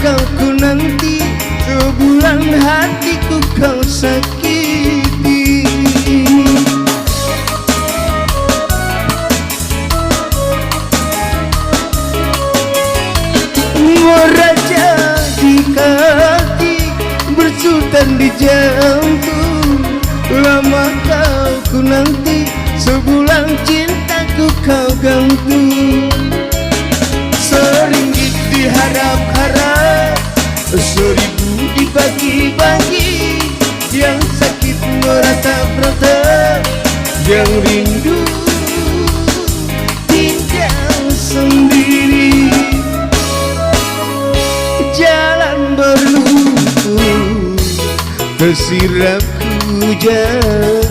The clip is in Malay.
kau ku nanti, sebulan hatiku kau sakiti. Meraja di kaki, bersultan di jantung, lama kau ku nanti, sebulan cintaku kau gantung. Seringgit diharap-harap, seribu dibagi-bagi, yang sakit meratap-ratap, yang rindu tinggal sendiri. Jalan berlumpur, tersiram hujan,